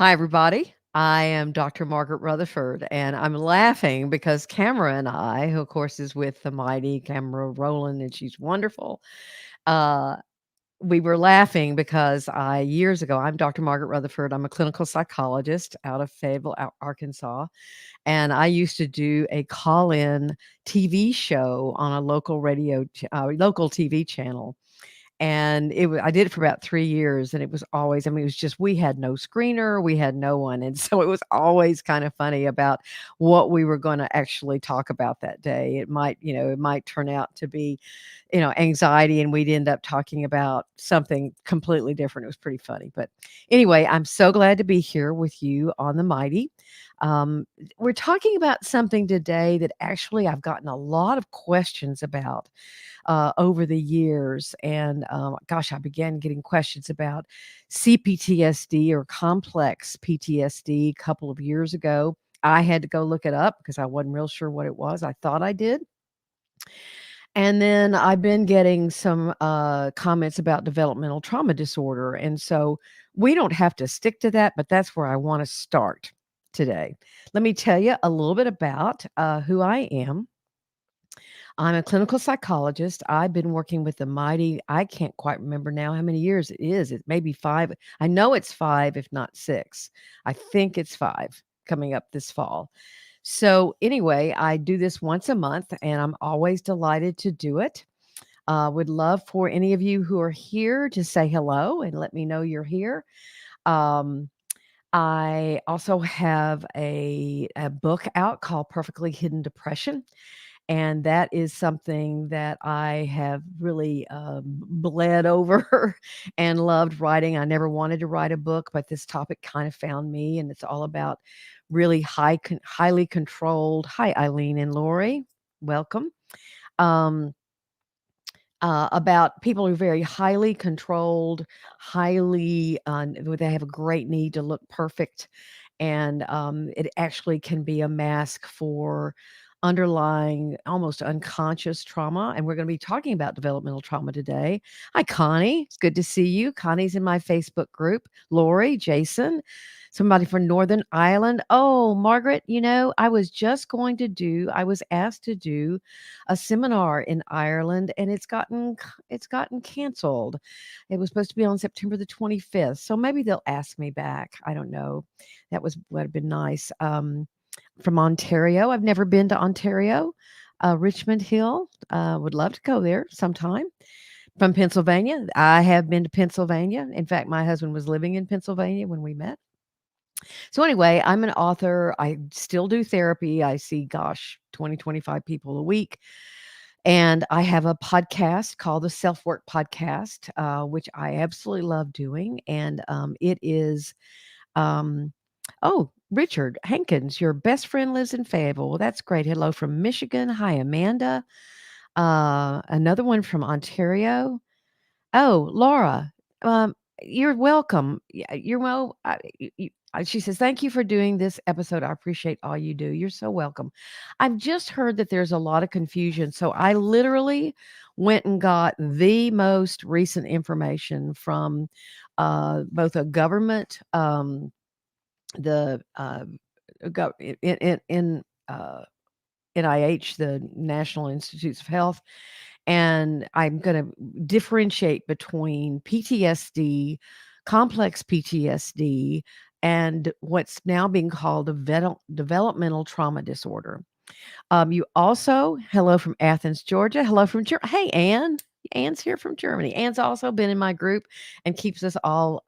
Hi, everybody. I am Dr. Margaret Rutherford, and I'm laughing because Camera and I, who of course is with the mighty Camera Roland, and she's wonderful. Uh, we were laughing because years ago, I'm Dr. Margaret Rutherford. I'm a clinical psychologist out of Fayetteville, Arkansas, and I used to do a call-in TV show on a local TV channel, and I did it for about 3 years, and it was always, I mean, it was just, we had no screener, we had no one, and so it was always kind of funny about what we were gonna actually talk about that day. It might turn out to be, anxiety, and we'd end up talking about something completely different. It was pretty funny, but anyway, I'm so glad to be here with you on the Mighty. We're talking about something today that actually I've gotten a lot of questions about over the years. And gosh, I began getting questions about CPTSD or complex PTSD a couple of years ago. I had to go look it up because I wasn't real sure what it was. I thought I did. And then I've been getting some comments about developmental trauma disorder. And so we don't have to stick to that, but that's where I want to start today. Let me tell you a little bit about who I am. I'm a clinical psychologist. I've been working with the mighty, I can't quite remember now how many years it is. It may be 5. I know it's 5, if not 6. I think it's 5 coming up this fall. So, anyway, I do this once a month and I'm always delighted to do it. Would love for any of you who are here to say hello and let me know you're here. Um, I also have a book out called Perfectly Hidden Depression, and that is something that I have really bled over and loved writing. I never wanted to write a book, but this topic kind of found me, and it's all about really highly controlled. Hi, Eileen and Lori, welcome. Um, about people who are very highly controlled, they have a great need to look perfect, and it actually can be a mask for underlying, almost unconscious trauma. And we're going to be talking about developmental trauma today. Hi, Connie. It's good to see you. Connie's in my Facebook group. Lori, Jason, somebody from Northern Ireland. Oh, Margaret, I was asked to do a seminar in Ireland, and it's gotten canceled. It was supposed to be on September the 25th, so maybe they'll ask me back. I don't know. That would have been nice. From Ontario, I've never been to Ontario. Richmond Hill, would love to go there sometime. From Pennsylvania, I have been to Pennsylvania. In fact, my husband was living in Pennsylvania when we met. So anyway, I'm an author. I still do therapy. I see, gosh, 20, 25 people a week. And I have a podcast called the Self Work Podcast, which I absolutely love doing. And it is, um, oh, Richard Hankins, your best friend lives in Fayetteville. Well, that's great. Hello from Michigan. Hi, Amanda. Another one from Ontario. Oh, Laura, you're welcome. Yeah, you're well. She says, "Thank you for doing this episode. I appreciate all you do. You're so welcome." I've just heard that there's a lot of confusion, so I literally went and got the most recent information from both a government, the in NIH, the National Institutes of Health, and I'm going to differentiate between PTSD, complex PTSD, and what's now being called developmental trauma disorder. You also, hello from Athens, Georgia. Hello from Germany. Hey, Anne. Anne's here from Germany. Anne's also been in my group and keeps us all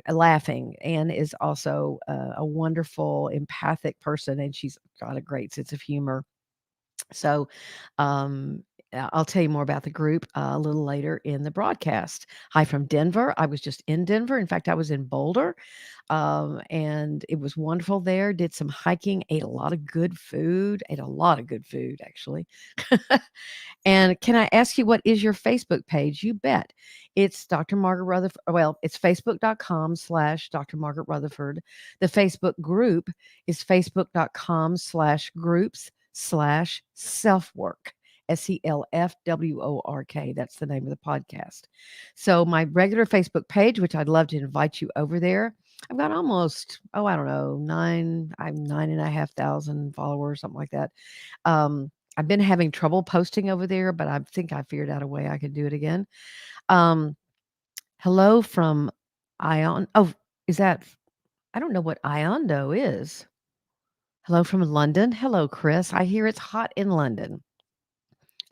laughing. Anne is also a wonderful, empathic person, and she's got a great sense of humor. So, I'll tell you more about the group a little later in the broadcast. Hi from Denver. I was just in Denver. In fact, I was in Boulder, and it was wonderful there. Did some hiking, ate a lot of good food, actually. And can I ask you, what is your Facebook page? You bet. It's Dr. Margaret Rutherford. Well, it's facebook.com/Dr. Margaret Rutherford. The Facebook group is facebook.com/groups/self-work. SELFWORK. That's the name of the podcast. So my regular Facebook page, which I'd love to invite you over there. I've got almost, oh, I don't know, I'm 9,500 followers, something like that. I've been having trouble posting over there, but I think I figured out a way I could do it again. Um, hello from Ion. Oh, is that, I don't know what Iondo is. Hello from London. Hello, Chris. I hear it's hot in London.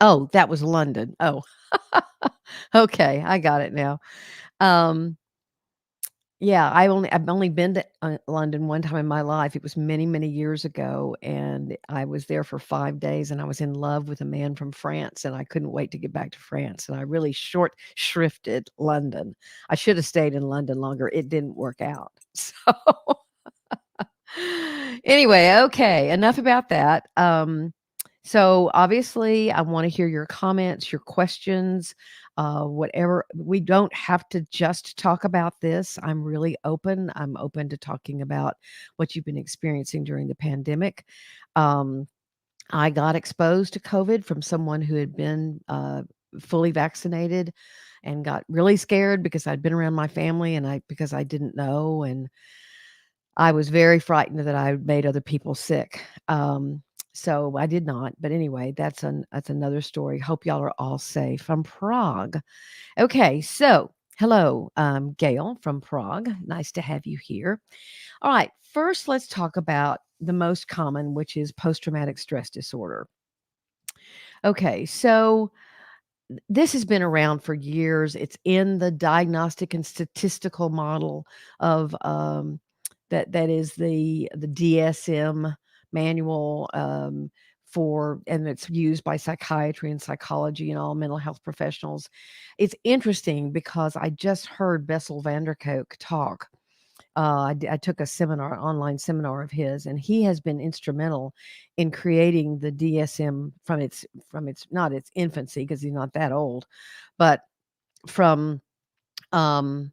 Oh, that was London. Oh, okay. I got it now. Um, Yeah, I've only been to, London one time in my life. It was many, many years ago, and I was there for 5 days, and I was in love with a man from France, and I couldn't wait to get back to France, and I really short shrifted London. I should have stayed in London longer. It didn't work out. So, anyway, okay, enough about that. So obviously, I want to hear your comments, your questions, whatever. We don't have to just talk about this. I'm really open. I'm open to talking about what you've been experiencing during the pandemic. Um, I got exposed to COVID from someone who had been fully vaccinated and got really scared because I'd been around my family and because I didn't know, and I was very frightened that I made other people sick. So I did not. But anyway, that's another story. Hope y'all are all safe. From Prague. Okay, so hello, Gail from Prague. Nice to have you here. All right, first let's talk about the most common, which is post-traumatic stress disorder. Okay, so this has been around for years. It's in the diagnostic and statistical model of that is the DSM manual for, and it's used by psychiatry and psychology and all mental health professionals. It's interesting because I just heard Bessel van der Kolk talk. I took a seminar, online seminar of his, and he has been instrumental in creating the DSM from its not its infancy because he's not that old, but from um,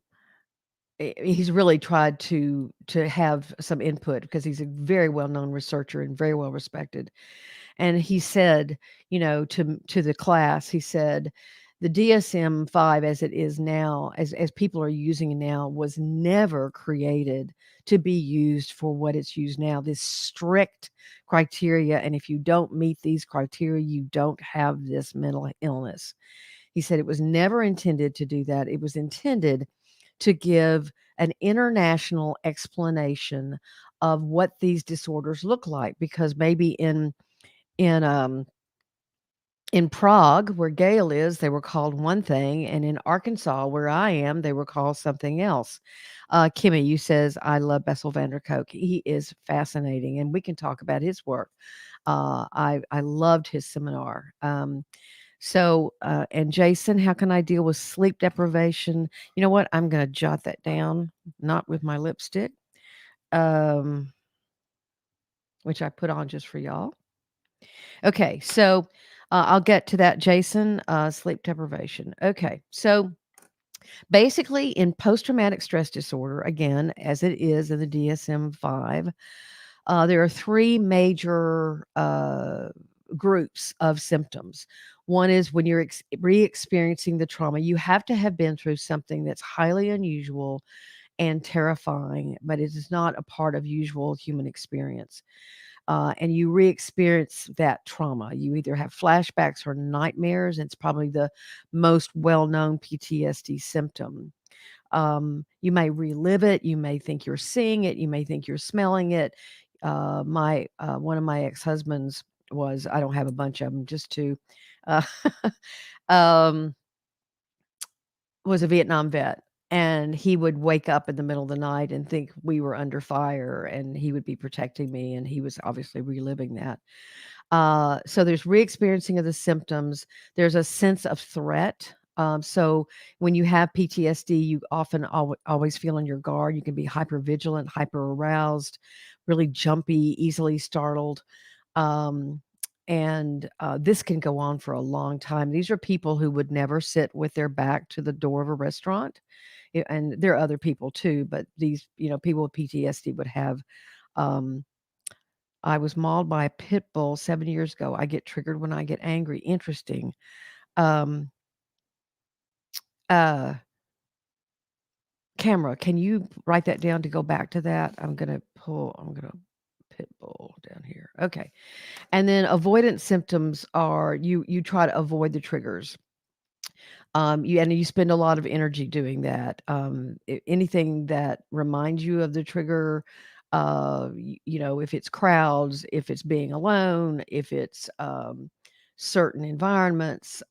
he's really tried to have some input because he's a very well known researcher and very well respected. And he said, to the class, he said, the DSM-5 as it is now, as people are using it now, was never created to be used for what it's used now. This strict criteria, and if you don't meet these criteria, you don't have this mental illness. He said it was never intended to do that. It was intended to give an international explanation of what these disorders look like, because maybe in um in Prague, where Gail is, they were called one thing, and in Arkansas, where I am, they were called something else. Kimmy, you says I love Bessel van der Kolk. He is fascinating, and we can talk about his work. I loved his seminar. And Jason, how can I deal with sleep deprivation? You know what? I'm going to jot that down, not with my lipstick, um, which I put on just for y'all. Okay, so I'll get to that, Jason. Sleep deprivation. Okay, so basically, in post traumatic stress disorder, again, as it is in the DSM 5, there are three major groups of symptoms. One is when you're re experiencing the trauma, you have to have been through something that's highly unusual and terrifying, but it is not a part of usual human experience. And you re-experience that trauma. You either have flashbacks or nightmares. It's probably the most well-known PTSD symptom. You may relive it. You may think you're seeing it. You may think you're smelling it. My one of my ex-husbands was, I don't have a bunch of them, just two. Uh, um, was a Vietnam vet, and he would wake up in the middle of the night and think we were under fire, and he would be protecting me, and he was obviously reliving that. So there's re-experiencing of the symptoms. There's a sense of threat. So when you have PTSD, you often always feel on your guard. You can be hyper vigilant, hyper aroused, really jumpy, easily startled. Um, and this can go on for a long time. These are people who would never sit with their back to the door of a restaurant. And there are other people too, but these, people with PTSD would have. Um, I was mauled by a pit bull 7 years ago. I get triggered when I get angry. Interesting. Um, uh, camera, can you write that down to go back to that? I'm gonna pit bull down here. Okay. And then avoidance symptoms are you try to avoid the triggers. You spend a lot of energy doing that. Anything that reminds you of the trigger, if it's crowds, if it's being alone, if it's certain environments.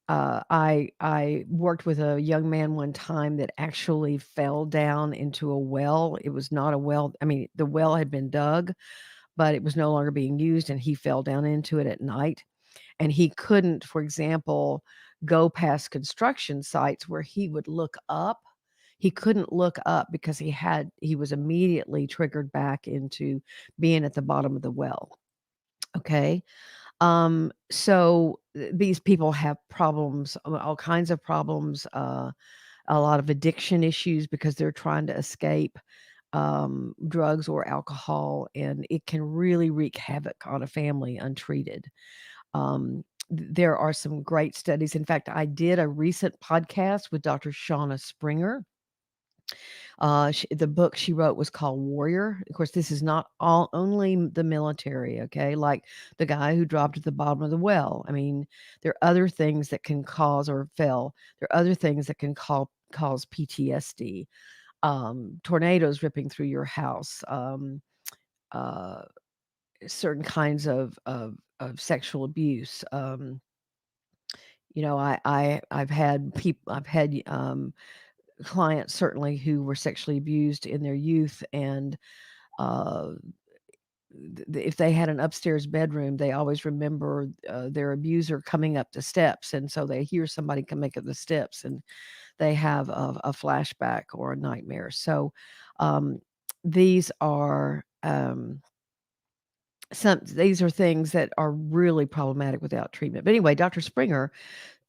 I worked with a young man one time that actually fell down into a well. It was not a well. I mean, the well had been dug, but it was no longer being used, and he fell down into it at night. And he couldn't, for example, go past construction sites where he would look up. He couldn't look up because he was immediately triggered back into being at the bottom of the well. Okay. These people have problems, all kinds of problems, a lot of addiction issues because they're trying to escape drugs or alcohol, and it can really wreak havoc on a family untreated. There are some great studies. In fact, I did a recent podcast with Dr. Shauna Springer. The book she wrote was called Warrior. Of course, this is not all only the military, okay? Like the guy who dropped at the bottom of the well. I mean, there are other things that can cause or fell. There are other things that can cause PTSD. Tornadoes ripping through your house. Uh, Certain kinds of sexual abuse. I've had clients certainly who were sexually abused in their youth, and uh, if they had an upstairs bedroom, they always remember their abuser coming up the steps, and so they hear somebody coming up the steps, and they have a flashback or a nightmare. So um, these are. These are things that are really problematic without treatment. But anyway, Dr. Springer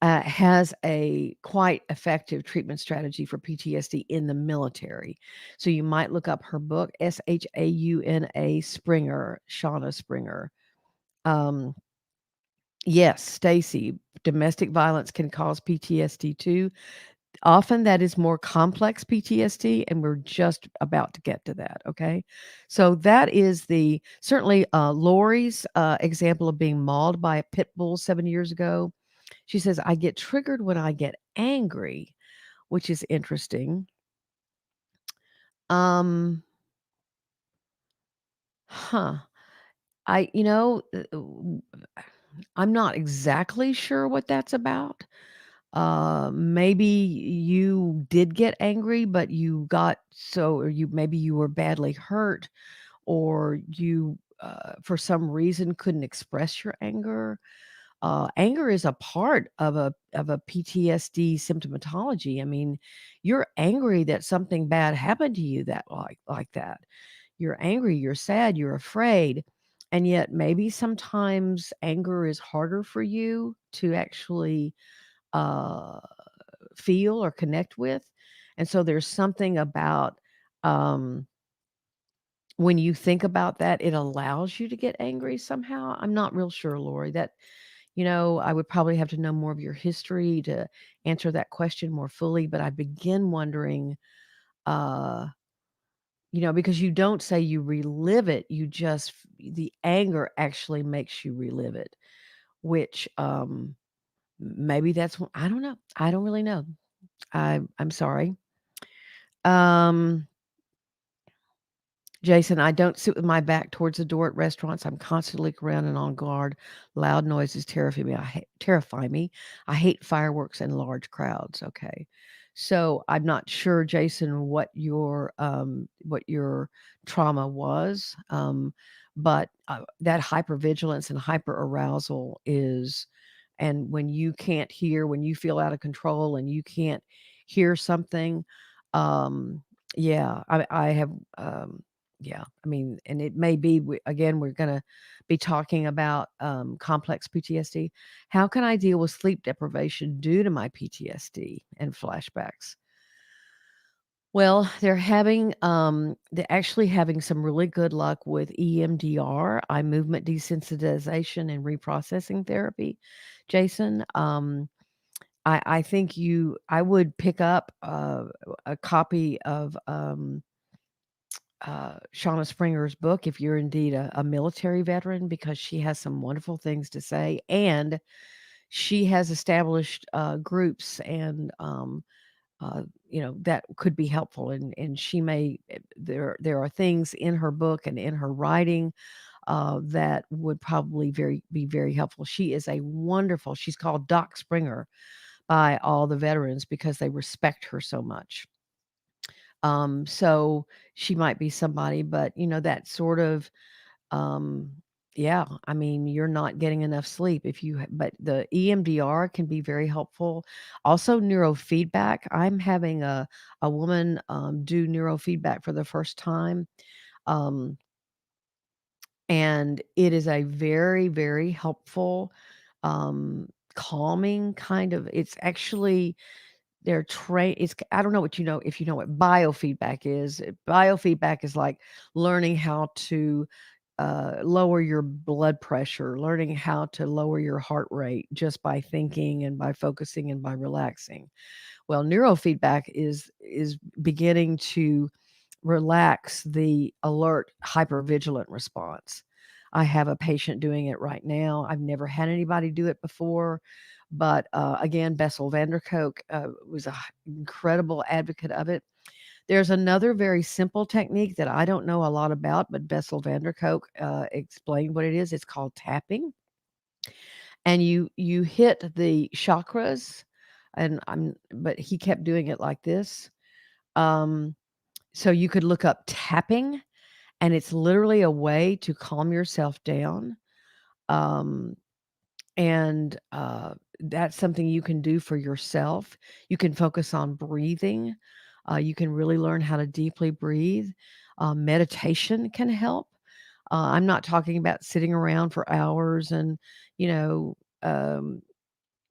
has a quite effective treatment strategy for PTSD in the military. So you might look up her book, Shauna Springer, Shauna Springer. Um, yes, Stacy, domestic violence can cause PTSD too. Often that is more complex PTSD, and we're just about to get to that. Okay. So that is certainly Lori's example of being mauled by a pit bull 7 years ago. She says, I get triggered when I get angry, which is interesting. Um, huh. I, you know, I'm not exactly sure what that's about. Maybe you did get angry, but or maybe you were badly hurt, or you, for some reason, couldn't express your anger. Anger is a part of a PTSD symptomatology. I mean, you're angry that something bad happened to you like that. You're angry, you're sad, you're afraid, and yet maybe sometimes anger is harder for you to actually uh, feel or connect with. And so there's something about um, when you think about that, it allows you to get angry somehow. I'm not real sure, Lori. I would probably have to know more of your history to answer that question more fully. But I begin wondering, uh, because you don't say you relive it, the anger actually makes you relive it, which maybe I don't know. I don't really know. I'm sorry. Um, Jason, I don't sit with my back towards the door at restaurants. I'm constantly looking around and on guard. Loud noises terrify me. I hate fireworks and large crowds. Okay. So I'm not sure, Jason, what your trauma was. But that hypervigilance and hyperarousal and when you feel out of control and you can't hear something, um, yeah, I have, yeah, I mean, and it may be, again, we're going to be talking about complex PTSD. How can I deal with sleep deprivation due to my PTSD and flashbacks? Well, they're actually having some really good luck with EMDR, eye movement desensitization and reprocessing therapy, Jason. I think I would pick up a copy of Shauna Springer's book if you're indeed a military veteran, because she has some wonderful things to say, and she has established groups and that could be helpful, and she may there are things in her book and in her writing that would probably be very helpful. She is a wonderful. She's called Doc Springer by all the veterans because they respect her so much. So she might be somebody, but that sort of um, yeah, I mean, you're not getting enough sleep but the EMDR can be very helpful. Also, neurofeedback. I'm having a woman do neurofeedback for the first time. Um, and it is a very, very helpful, calming kind of. It's actually they're train it's I don't know what if you know what biofeedback is. Biofeedback is like learning how to lower your blood pressure, learning how to lower your heart rate just by thinking and by focusing and by relaxing. Well, neurofeedback is beginning to relax the alert hypervigilant response. I have a patient doing it right now. I've never had anybody do it before, but again, Bessel van der Kolk was an incredible advocate of it. There's another very simple technique that I don't know a lot about, but Bessel van der Kolk explained what it is. It's called tapping, and you hit the chakras, and but he kept doing it like this. Um, so you could look up tapping, and it's literally a way to calm yourself down. Um, and that's something you can do for yourself. You can focus on breathing. You can really learn how to deeply breathe. Meditation can help. I'm not talking about sitting around for hours and, you know, um,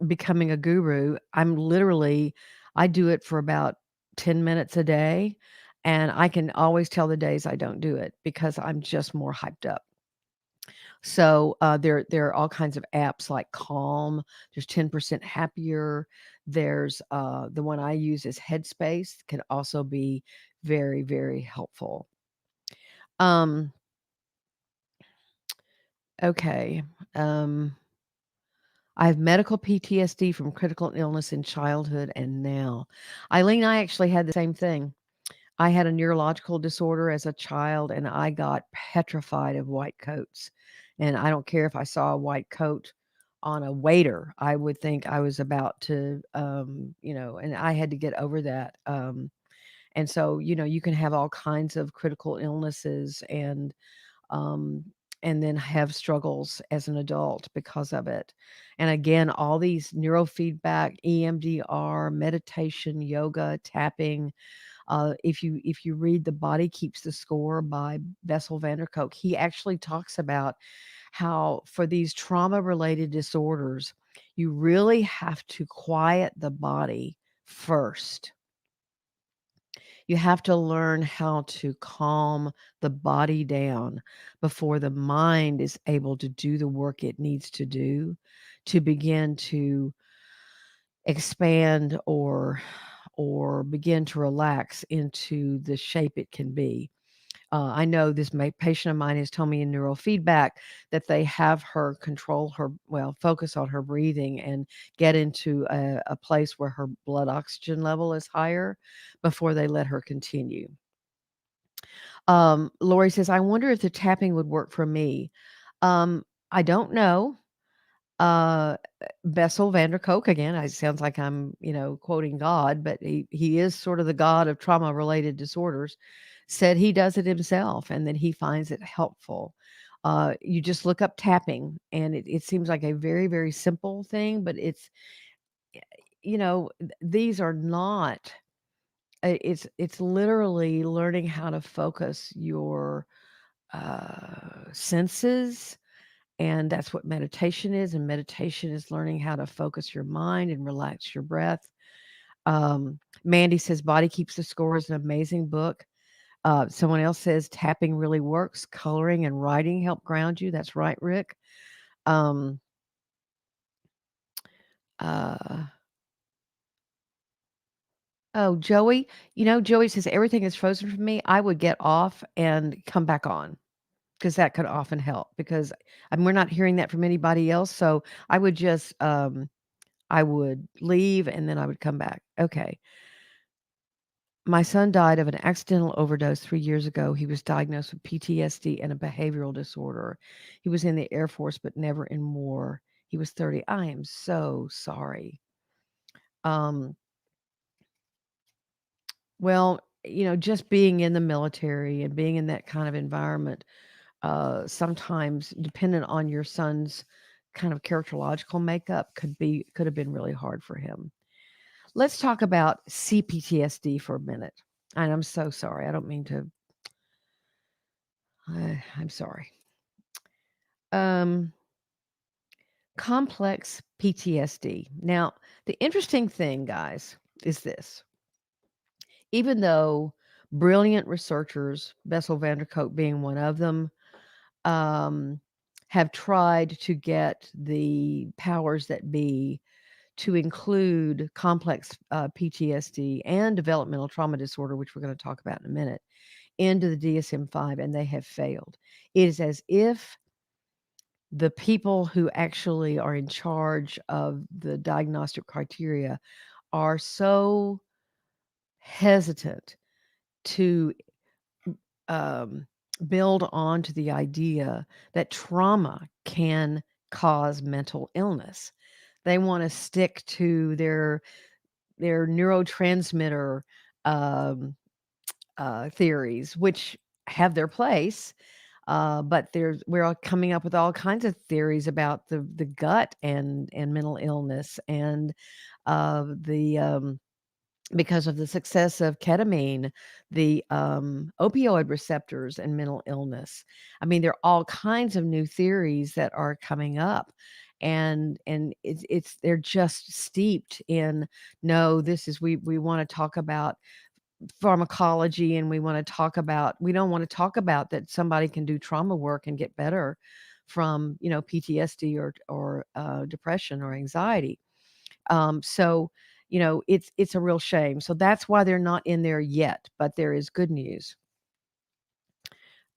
becoming a guru. I do it for about 10 minutes a day. And I can always tell the days I don't do it because I'm just more hyped up. So there are all kinds of apps like Calm. There's 10% Happier. There's the one I use is Headspace. Can also be very, very helpful. Um, okay. Um, I have medical PTSD from critical illness in childhood and now. Eileen, I actually had the same thing. I had a neurological disorder as a child, and I got petrified of white coats. And I don't care if I saw a white coat on a waiter, I would think I was about to, and I had to get over that. And so, you can have all kinds of critical illnesses um, and then have struggles as an adult because of it. And again, all these neurofeedback, EMDR, meditation, yoga, tapping, if you read The Body Keeps the Score by Bessel van der Kolk, he actually talks about how for these trauma-related disorders, you really have to quiet the body first. You have to learn how to calm the body down before the mind is able to do the work it needs to do to begin to expand or begin to relax into the shape it can be. I know this patient of mine has told me in neurofeedback that they have her focus on her breathing and get into a place where her blood oxygen level is higher before they let her continue. Lori says, I wonder if the tapping would work for me. I don't know. Uh, Bessel van der Kolk again. It sounds like I'm, quoting God, but he is sort of the god of trauma-related disorders. Said he does it himself, and that he finds it helpful. You just look up tapping, and it seems like a very, very simple thing, but these are not. It's literally learning how to focus your senses, and that's what meditation is. And meditation is learning how to focus your mind and relax your breath. Mandy says, Body Keeps the Score is an amazing book. Someone else says, tapping really works. Coloring and writing help ground you. That's right, Rick. Um, uh, Oh, Joey, Joey says everything is frozen for me. I would get off and come back on because that could often help because we're not hearing that from anybody else. So I would just, I would leave and then I would come back. Okay. My son died of an accidental overdose 3 years ago. He was diagnosed with PTSD and a behavioral disorder. He was in the Air Force, but never in war. He was 30. I am so sorry. Um, well, just being in the military and being in that kind of environment, sometimes dependent on your son's kind of characterological makeup could have been really hard for him. Let's talk about CPTSD for a minute. And I'm so sorry. I don't mean to. I'm sorry. Um, Complex PTSD. Now, the interesting thing, guys, is this. Even though brilliant researchers, Bessel van der Kolk being one of them, um, have tried to get the powers that be to include complex PTSD and developmental trauma disorder, which we're going to talk about in a minute, into the DSM-5, and they have failed. It is as if the people who actually are in charge of the diagnostic criteria are so hesitant to um, build on to the idea that trauma can cause mental illness. They want to stick to their neurotransmitter um, theories, which have their place. But we're all coming up with all kinds of theories about the gut and mental illness and the because of the success of ketamine, the opioid receptors and mental illness. I mean, there are all kinds of new theories that are coming up, and it's they're just steeped in no. This is we want to talk about pharmacology and we don't want to talk about that somebody can do trauma work and get better from PTSD or depression or anxiety. So it's a real shame. So that's why they're not in there yet, but there is good news.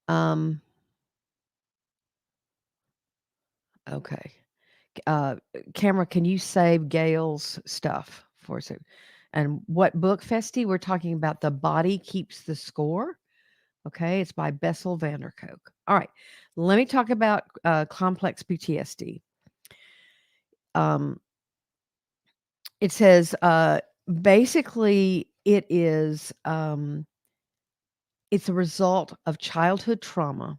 um okay. uh Camera, can you save Gail's stuff for us? And what book, Festi? We're talking about The Body Keeps the Score. Okay, it's by Bessel van der Kolk. All right, let me talk about complex PTSD. Um, it says basically it's a result of childhood trauma,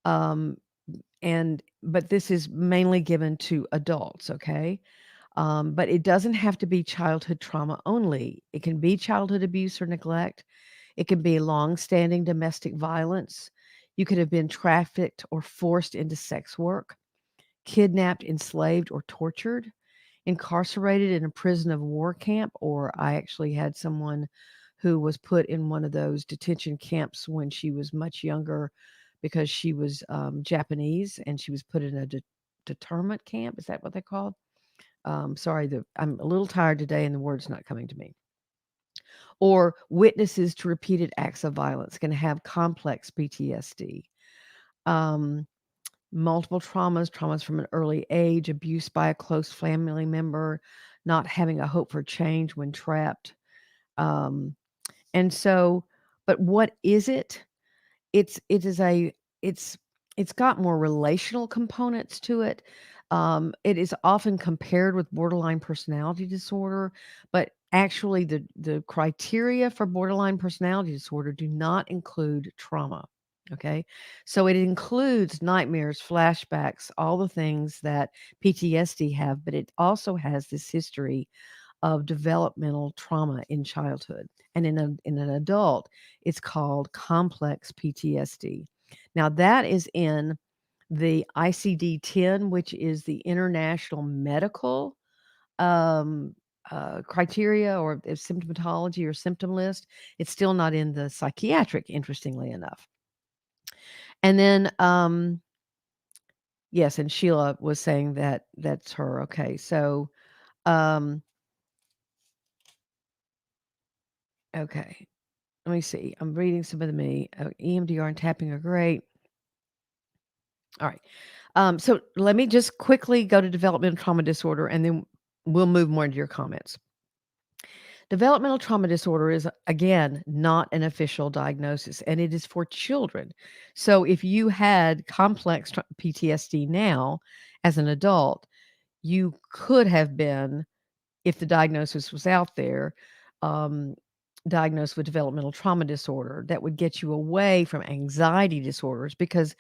um, and but this is mainly given to adults. Okay, but it doesn't have to be childhood trauma only. It can be childhood abuse or neglect. It can be long-standing domestic violence. You could have been trafficked or forced into sex work, kidnapped, enslaved, or tortured, incarcerated in a prison of war camp, or I actually had someone who was put in one of those detention camps when she was much younger because she was Japanese and she was put in a deterrent camp. Is that what they called? Sorry, I'm a little tired today and the word's not coming to me. Or witnesses to repeated acts of violence can have complex PTSD. Um, Multiple traumas from an early age, abuse by a close family member, not having a hope for change when trapped. Um, and so, but what is it? It is a it's it's got more relational components to it. It is often compared with borderline personality disorder, but actually the criteria for borderline personality disorder do not include trauma. Okay. So it includes nightmares, flashbacks, all the things that PTSD have, but it also has this history of developmental trauma in childhood. And in an adult, it's called complex PTSD. Now, that is in the ICD 10, which is the International Medical um, criteria or symptomatology or symptom list. It's still not in the psychiatric, interestingly enough. And then, yes, and Sheila was saying that that's her. Okay. So, um, Okay. Let me see. I'm reading some of the me. EMDR and tapping are great. All right. So let me just quickly go to developmental trauma disorder and then we'll move more into your comments. Developmental trauma disorder is, again, not an official diagnosis and it is for children. So if you had complex PTSD now as an adult, you could have been, if the diagnosis was out there, um, diagnosed with developmental trauma disorder that would get you away from anxiety disorders because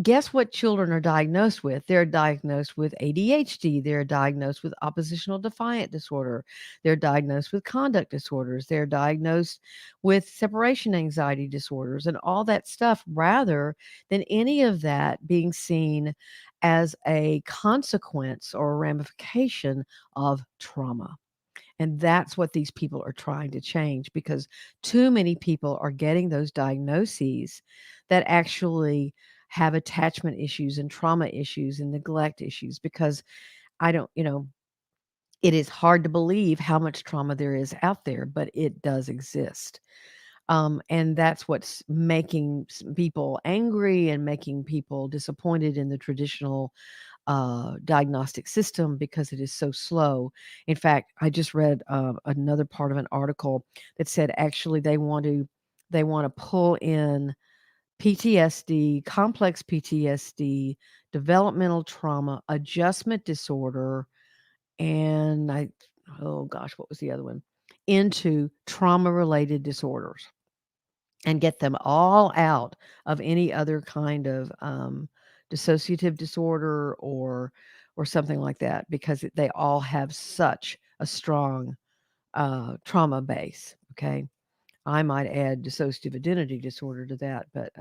guess what children are diagnosed with? They're diagnosed with ADHD. They're diagnosed with oppositional defiant disorder. They're diagnosed with conduct disorders. They're diagnosed with separation anxiety disorders and all that stuff, rather than any of that being seen as a consequence or a ramification of trauma. And that's what these people are trying to change because too many people are getting those diagnoses that actually have attachment issues and trauma issues and neglect issues because I don't, it is hard to believe how much trauma there is out there, but it does exist. And that's what's making people angry and making people disappointed in the traditional diagnostic system because it is so slow. In fact, I just read another part of an article that said actually they want to pull in PTSD, complex PTSD, developmental trauma, adjustment disorder, and oh gosh, what was the other one? Into trauma related disorders and get them all out of any other kind of dissociative disorder or something like that because they all have such a strong trauma base. Okay, I might add dissociative identity disorder to that, but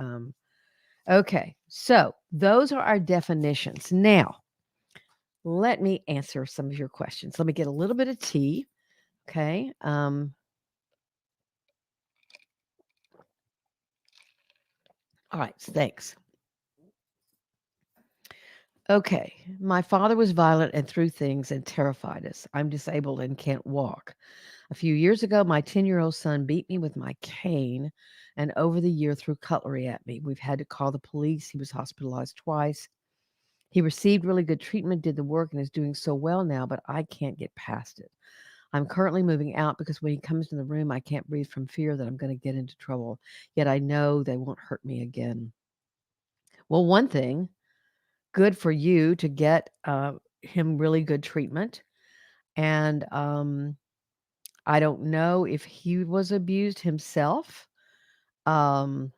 okay. So those are our definitions. Now let me answer some of your questions. Let me get a little bit of tea. Okay. All right. Thanks. Okay. My father was violent and threw things and terrified us. I'm disabled and can't walk. A few years ago, my 10-year-old son beat me with my cane and over the year threw cutlery at me. We've had to call the police. He was hospitalized twice. He received really good treatment, did the work, and is doing so well now, but I can't get past it. I'm currently moving out because when he comes in the room, I can't breathe from fear that I'm going to get into trouble. Yet I know they won't hurt me again. Well, one thing, good for you to get him really good treatment. And I don't know if he was abused himself. Um,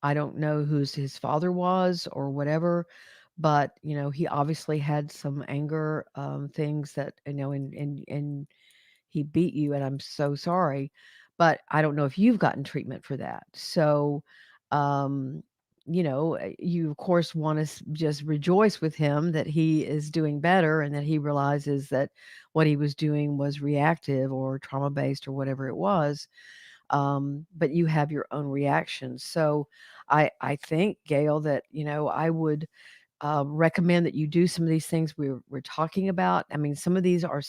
I don't know who's his father was or whatever, but he obviously had some anger things that and he beat you, and I'm so sorry, but I don't know if you've gotten treatment for that. So, um, you of course want to just rejoice with him that he is doing better and that he realizes that what he was doing was reactive or trauma based or whatever it was. But you have your own reactions. So, I think, Gail, that I would recommend that you do some of these things we're talking about. I mean, some of these are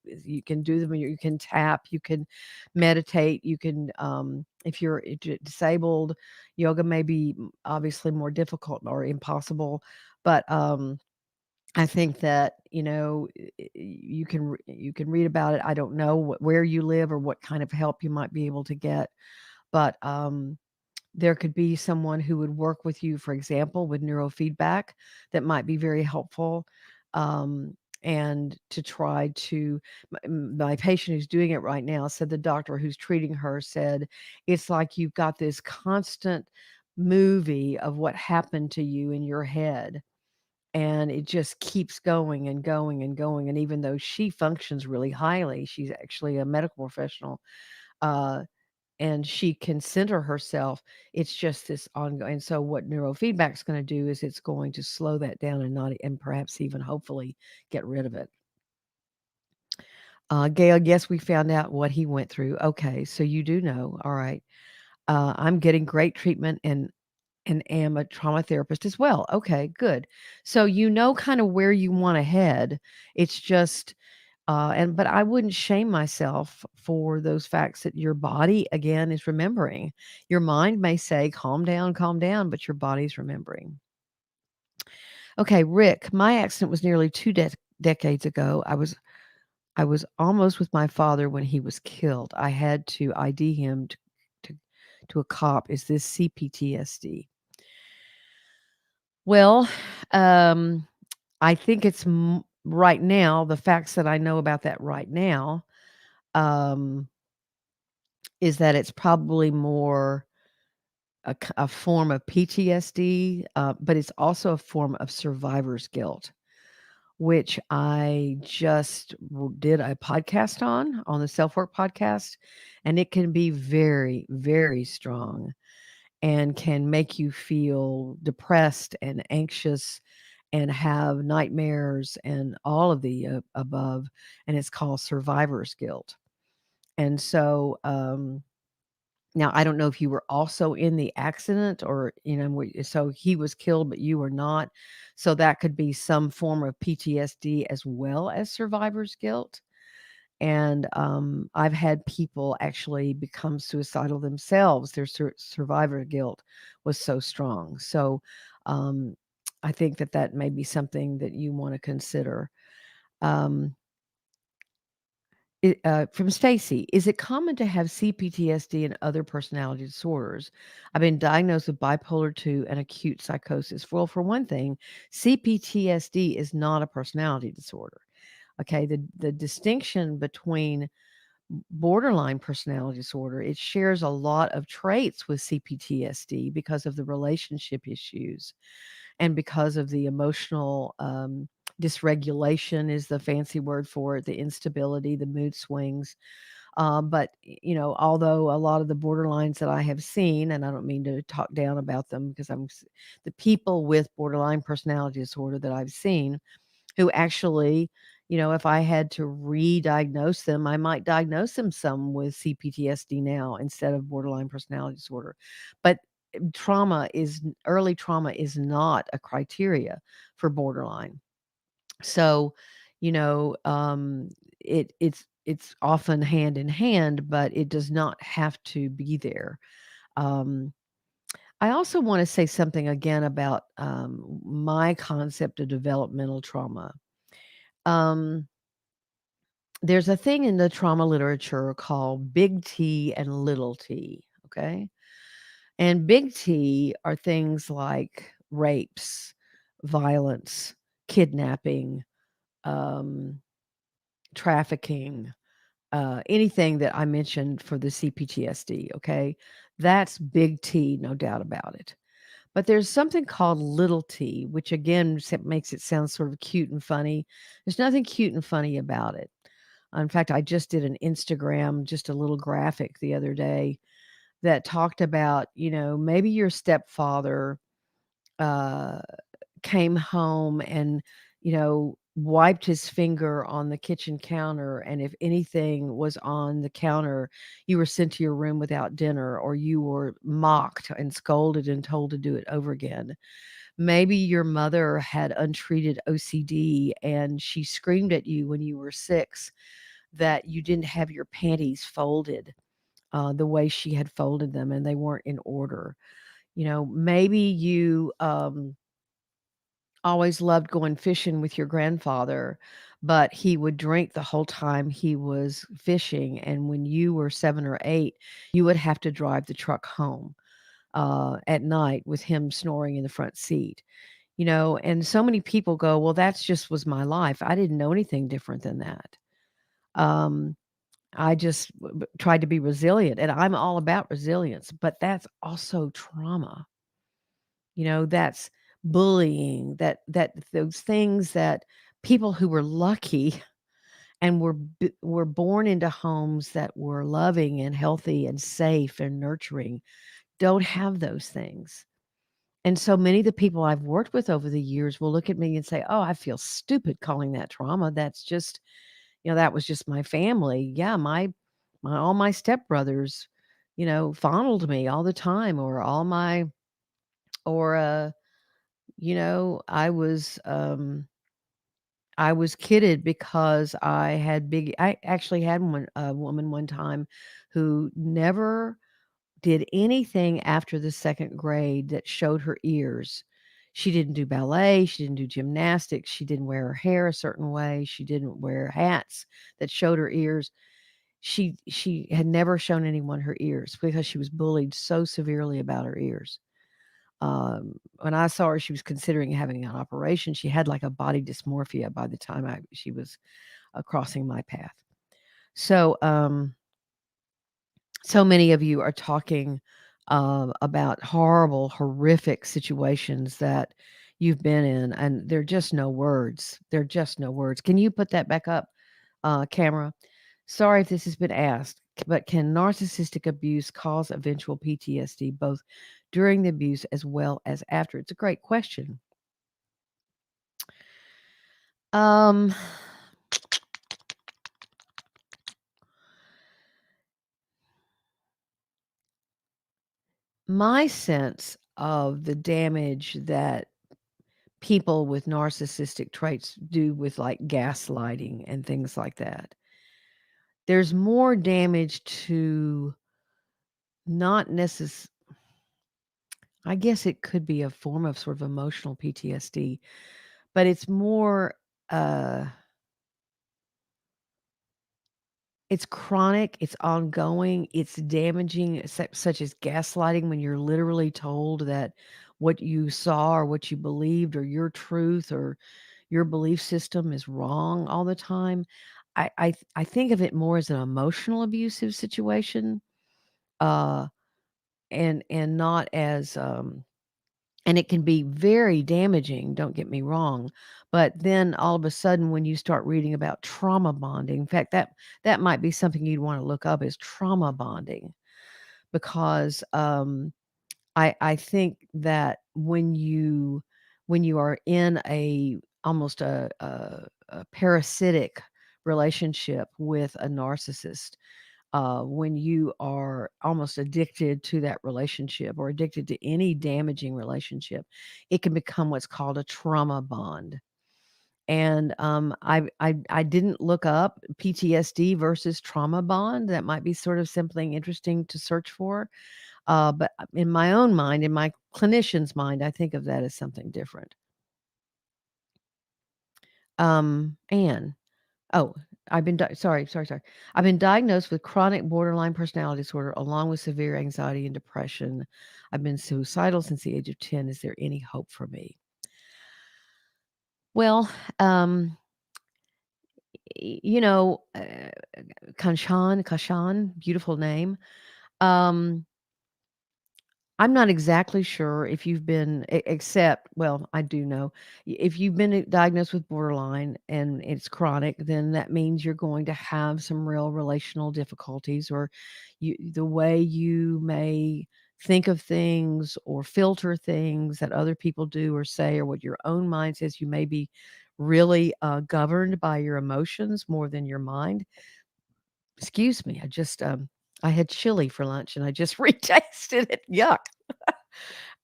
you can do them. You can tap, you can meditate, you can, if you're disabled, yoga may be obviously more difficult or impossible, but I think that you can read about it. I don't know where you live or what kind of help you might be able to get, but there could be someone who would work with you, for example, with neurofeedback that might be very helpful. Um, and to try to, my patient who's doing it right now said the doctor who's treating her said, it's like you've got this constant movie of what happened to you in your head. And it just keeps going and going and going. And even though she functions really highly, she's actually a medical professional. Uh, and she can center herself. It's just this ongoing. So what neurofeedback is going to do is it's going to slow that down and perhaps even hopefully get rid of it. Gail, yes, we found out what he went through. Okay, so you do know. All right. I'm getting great treatment and am a trauma therapist as well. Okay, good. So you know kind of where you want to head. It's just But I wouldn't shame myself for those facts that your body, again, is remembering. Your mind may say, calm down, but your body's remembering. Okay, Rick, my accident was nearly decades ago. I was almost with my father when he was killed. I had to ID him to, to a cop. Is this CPTSD? Well, um, I think it's right now, the facts that I know about that right now, um, is that it's probably more a form of PTSD, but it's also a form of survivor's guilt, which I just did a podcast on the Self Work podcast, and it can be very, very strong and can make you feel depressed and anxious and have nightmares and all of the above. And it's called survivor's guilt. And so, now I don't know if you were also in the accident or, so he was killed, but you were not. So that could be some form of PTSD as well as survivor's guilt. And I've had people actually become suicidal themselves. Their survivor guilt was so strong. So um, I think that may be something that you want to consider. Um, from Stacy, is it common to have CPTSD and other personality disorders? I've been diagnosed with bipolar 2 and acute psychosis. Well, for one thing, CPTSD is not a personality disorder. Okay, the distinction between borderline personality disorder, it shares a lot of traits with CPTSD because of the relationship issues and because of the emotional dysregulation is the fancy word for it, the instability, the mood swings. But although a lot of the borderlines that I have seen, and I don't mean to talk down about them because the people with borderline personality disorder that I've seen who actually, if I had to re-diagnose them, I might diagnose them some with CPTSD now instead of borderline personality disorder. But early trauma is not a criteria for borderline. So, you know, um, it's often hand in hand, but it does not have to be there. Um, I also want to say something again about my concept of developmental trauma. Um, there's a thing in the trauma literature called big T and little t, okay? And big T are things like rapes, violence, kidnapping, um, trafficking, anything that I mentioned for the CPTSD, okay? That's big T, no doubt about it. But there's something called little t, which again makes it sound sort of cute and funny. There's nothing cute and funny about it. In fact, I just did an Instagram, just a little graphic the other day that talked about, maybe your stepfather uh, came home and, wiped his finger on the kitchen counter. And if anything was on the counter, you were sent to your room without dinner, or you were mocked and scolded and told to do it over again. Maybe your mother had untreated OCD and she screamed at you when you were 6 that you didn't have your panties folded the way she had folded them and they weren't in order. Maybe you always loved going fishing with your grandfather, but he would drink the whole time he was fishing. And when you were 7 or 8, you would have to drive the truck home at night with him snoring in the front seat. And so many people go, well, that's just was my life. I didn't know anything different than that. Um, I just tried to be resilient, and I'm all about resilience, but that's also trauma. That's bullying, that those things that people who were lucky and were born into homes that were loving and healthy and safe and nurturing don't have those things. And so many of the people I've worked with over the years will look at me and say, "Oh, I feel stupid calling that trauma. That's just, that was just my family." Yeah, my all my stepbrothers, fondled me all the time, or all my or I was I was kidded because I actually had a woman one time who never did anything after the 2nd grade that showed her ears. She didn't do ballet, she didn't do gymnastics, she didn't wear her hair a certain way, she didn't wear hats that showed her ears. She had never shown anyone her ears because she was bullied so severely about her ears. When I saw her, she was considering having an operation. She had like a body dysmorphia by the time she was crossing my path. So, so many of you are talking about horrible, horrific situations that you've been in, and there are just no words. There are just no words. Can you put that back up, camera? Sorry if this has been asked, but can narcissistic abuse cause eventual PTSD both during the abuse as well as after? It's a great question. Um, my sense of the damage that people with narcissistic traits do with like gaslighting and things like that. There's more damage to not necess I guess it could be a form of sort of emotional PTSD, but it's more uh it's chronic, it's ongoing, it's damaging, such as gaslighting when you're literally told that what you saw or what you believed or your truth or your belief system is wrong all the time. I think of it more as an emotional abusive situation, uh, and not as and it can be very damaging, don't get me wrong. But then all of a sudden, when you start reading about trauma bonding, in fact, that might be something you'd want to look up is trauma bonding, because I think that when you are in a almost a parasitic relationship with a narcissist, when you are almost addicted to that relationship or addicted to any damaging relationship, it can become what's called a trauma bond. And I didn't look up PTSD versus trauma bond. That might be sort of something interesting to search for. But in my own mind, in my clinician's mind, I think of that as something different. Anne. Oh, sorry. I've been diagnosed with chronic borderline personality disorder along with severe anxiety and depression. I've been suicidal since the age of 10. Is there any hope for me? Well, you know, Kashan, beautiful name. Um, I'm not exactly sure if you've been, except, well, I do know. If you've been diagnosed with borderline and it's chronic, then that means you're going to have some real relational difficulties, or the way you may think of things or filter things that other people do or say, or what your own mind says, you may be really governed by your emotions more than your mind. Excuse me. I had chili for lunch and I just retasted it. Yuck.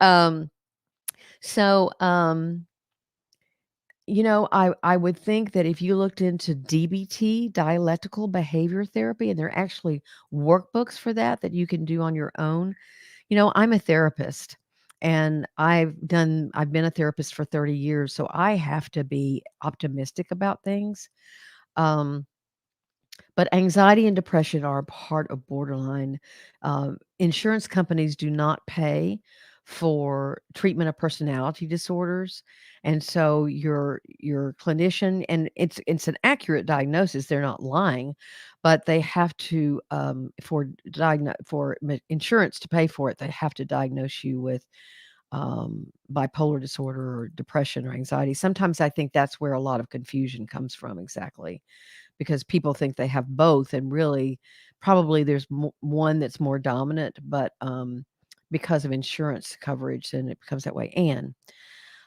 Um, so, I would think that if you looked into DBT, dialectical behavior therapy, and there are actually workbooks for that you can do on your own. I'm a therapist and I've been a therapist for 30 years, so I have to be optimistic about things. Um, but anxiety and depression are a part of borderline. Insurance companies do not pay for treatment of personality disorders, and so your clinician, and it's an accurate diagnosis. They're not lying, but they have to insurance to pay for it. They have to diagnose you with bipolar disorder or depression or anxiety. Sometimes I think that's where a lot of confusion comes from. Exactly, because people think they have both, and really probably there's one that's more dominant, but because of insurance coverage, then it becomes that way. And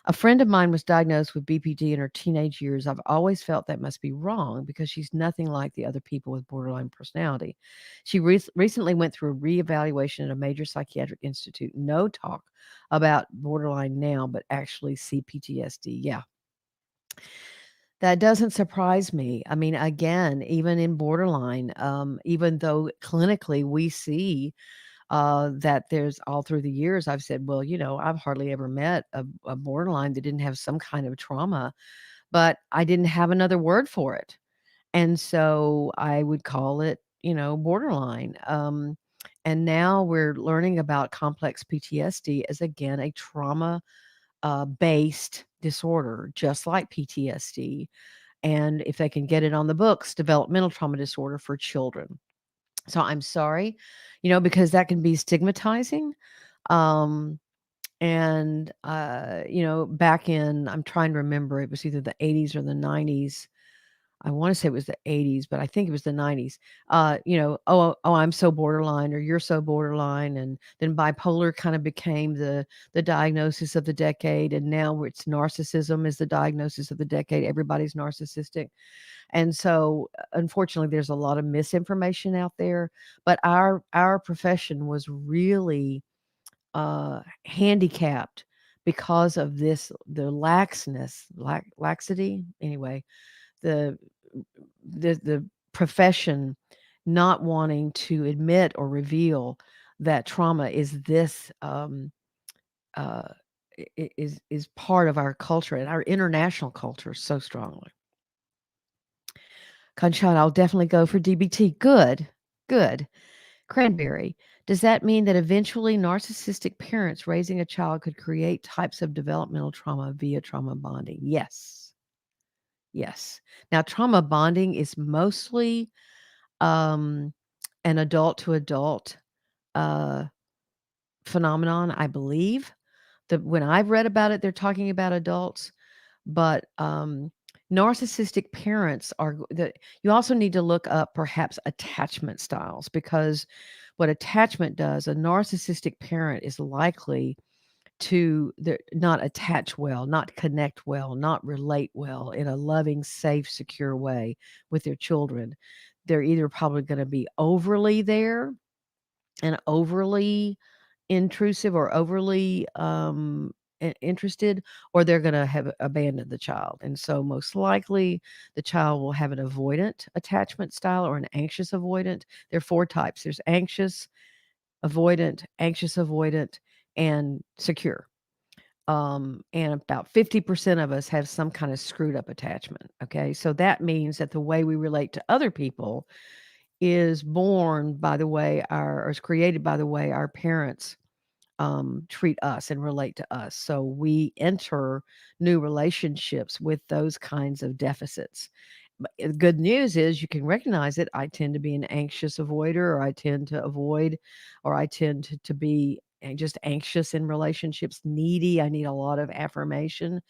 a friend of mine was diagnosed with BPD in her teenage years. I've always felt that must be wrong because she's nothing like the other people with borderline personality. She recently went through a reevaluation at a major psychiatric institute. No talk about borderline now, but actually CPTSD. Yeah, That doesn't surprise me. I mean, again, even in borderline, even though clinically we see that there's all through the years, I've said, well, I've hardly ever met a borderline that didn't have some kind of trauma, but I didn't have another word for it. And so I would call it, borderline. And now we're learning about complex PTSD as, again, a trauma based disorder, just like PTSD. And if they can get it on the books, developmental trauma disorder for children. So I'm sorry, because that can be stigmatizing. Um, and, back in, I'm trying to remember, it was either the 80s or the 90s. I want to say it was the 80s, but I think it was the 90s. Oh, I'm so borderline, or you're so borderline, and then bipolar kind of became the diagnosis of the decade, and now it's narcissism is the diagnosis of the decade. Everybody's narcissistic, and so unfortunately, there's a lot of misinformation out there. But our profession was really handicapped because of this, the laxity. Anyway, the the profession not wanting to admit or reveal that trauma is this uh, is part of our culture and our international culture so strongly. Conchata, I'll definitely go for DBT. Good, good. Cranberry. Does that mean that eventually narcissistic parents raising a child could create types of developmental trauma via trauma bonding? Yes. Yes. Now, trauma bonding is mostly um, an adult to adult uh, phenomenon, I believe. When I've read about it, they're talking about adults, but narcissistic parents you also need to look up perhaps attachment styles, because what attachment does, a narcissistic parent is likely to not attach well, not connect well, not relate well in a loving, safe, secure way with their children. They're either probably going to be overly there and overly intrusive or overly interested, or they're going to have abandoned the child. And so most likely the child will have an avoidant attachment style or an anxious avoidant. There are four types. There's anxious avoidant, and secure. And about 50% of us have some kind of screwed up attachment. Okay. So that means that the way we relate to other people is born by the way or is created by the way our parents treat us and relate to us. So we enter new relationships with those kinds of deficits. But the good news is you can recognize it. I tend to be an anxious avoider, or I tend to avoid, or I tend to be just anxious in relationships, needy. I need a lot of affirmation.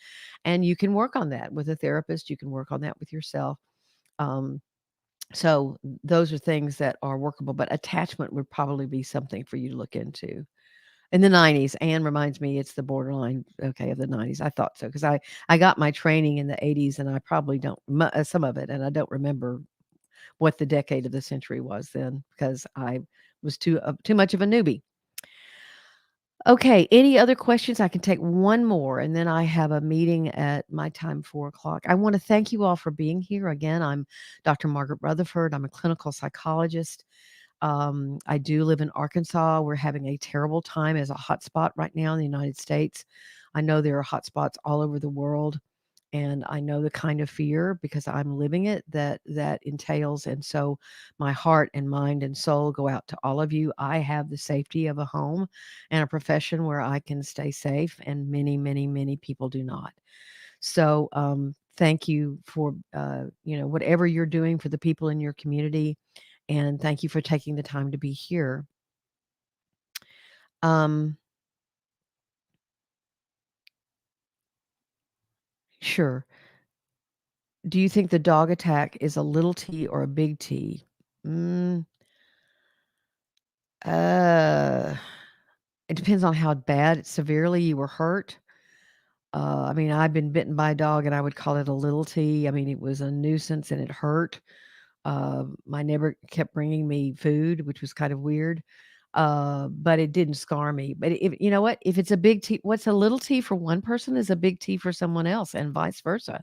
And you can work on that with a therapist. You can work on that with yourself. Um, so those are things that are workable, but attachment would probably be something for you to look into. In the 90s, Anne reminds me it's the borderline, okay, of the 90s. I thought so, 'cause I got my training in the 80s, and I probably don't some of it, and I don't remember what the decade of the century was then, because I was too much of a newbie. Okay, any other questions? I can take one more, and then I have a meeting at my time, 4 o'clock. I wanna thank you all for being here. Again, I'm Dr. Margaret Rutherford. I'm a clinical psychologist. I do live in Arkansas. We're having a terrible time as a hotspot right now in the United States. I know there are hotspots all over the world, and I know the kind of fear because I'm living it that entails. And so my heart and mind and soul go out to all of you. I have the safety of a home and a profession where I can stay safe, and many, many, many people do not. So thank you for whatever you're doing for the people in your community, and thank you for taking the time to be here. Um, sure. Do you think the dog attack is a little T or a big T? Mm, uh, it depends on how bad, severely you were hurt. I mean, I've been bitten by a dog, and I would call it a little T. I mean, it was a nuisance and it hurt. My neighbor kept bringing me food, which was kind of weird. But it didn't scar me. But if you know what, if it's a big T, what's a little T for one person is a big T for someone else, and vice versa.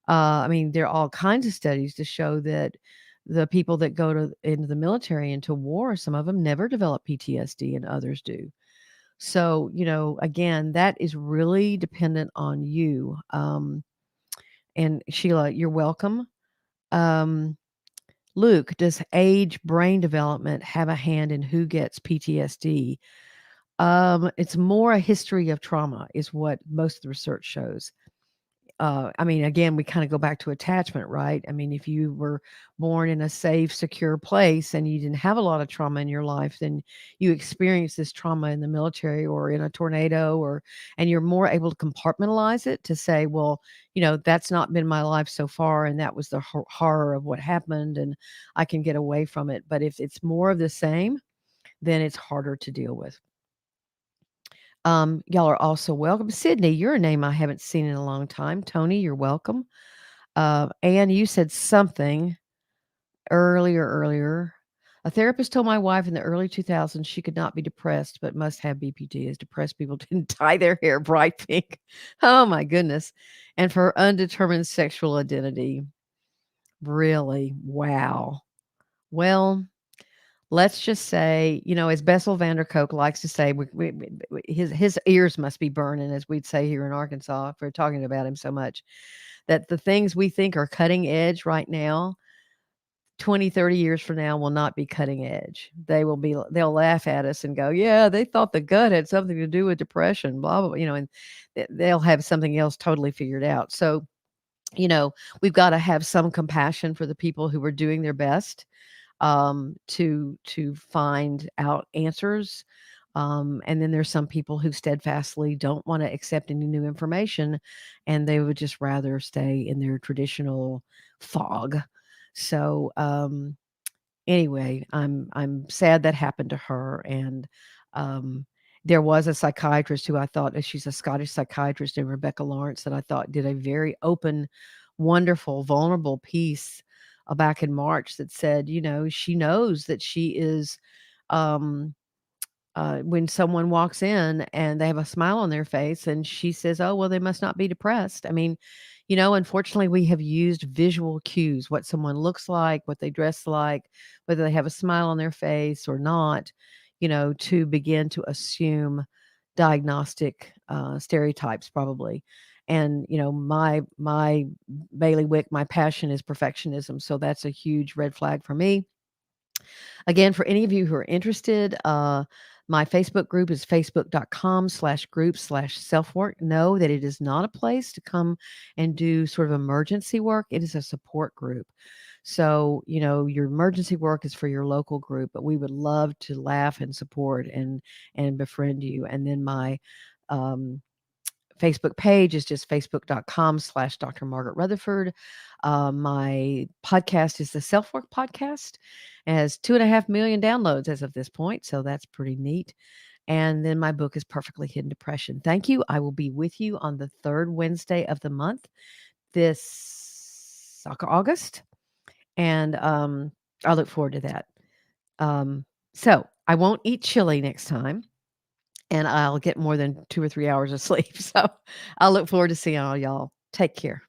I mean, there are all kinds of studies to show that the people that go into the military, into war, some of them never develop PTSD and others do. So, again, that is really dependent on you. And Sheila, you're welcome. Um, Luke, does age, brain development have a hand in who gets PTSD? It's more a history of trauma, is what most of the research shows. I mean, again, we kind of go back to attachment, right? I mean, if you were born in a safe, secure place and you didn't have a lot of trauma in your life, then you experience this trauma in the military or in a tornado, and you're more able to compartmentalize it to say, well, that's not been my life so far, and that was the horror of what happened, and I can get away from it. But if it's more of the same, then it's harder to deal with. Y'all are also welcome. Sydney, you're a name I haven't seen in a long time. Tony, you're welcome. Anne, you said something earlier. A therapist told my wife in the early 2000s she could not be depressed, but must have BPD, as depressed people didn't dye their hair bright pink. Oh my goodness. And for undetermined sexual identity. Really? Wow. Well, let's just say, as Bessel van der Kolk likes to say, his ears must be burning, as we'd say here in Arkansas, if we're talking about him so much, that the things we think are cutting edge right now, 20, 30 years from now will not be cutting edge. They'll laugh at us and go, yeah, they thought the gut had something to do with depression, blah, blah, and they'll have something else totally figured out. So, we've got to have some compassion for the people who are doing their best to find out answers. And then there's some people who steadfastly don't want to accept any new information, and they would just rather stay in their traditional fog. So anyway, I'm sad that happened to her, and um, there was a psychiatrist who I thought, she's a Scottish psychiatrist, and Rebecca Lawrence, that I thought did a very open, wonderful, vulnerable piece back in March that said, she knows that she is, when someone walks in and they have a smile on their face and she says, oh, well, they must not be depressed. I mean, unfortunately, we have used visual cues, what someone looks like, what they dress like, whether they have a smile on their face or not, to begin to assume diagnostic stereotypes, probably. And my bailiwick, my passion is perfectionism, so that's a huge red flag for me. Again, for any of you who are interested, my Facebook group is facebook.com/group/self-work. Know that it is not a place to come and do sort of emergency work. It is a support group. So, your emergency work is for your local group, but we would love to laugh and support and befriend you. And then my Facebook page is just facebook.com/Dr. Margaret Rutherford. My podcast is the Self Work Podcast. It has 2.5 million downloads as of this point, so that's pretty neat. And then my book is Perfectly Hidden Depression. Thank you. I will be with you on the third Wednesday of the month, this August, and I look forward to that. So I won't eat chili next time, and I'll get more than 2 or 3 hours of sleep. So I look forward to seeing all y'all. Take care.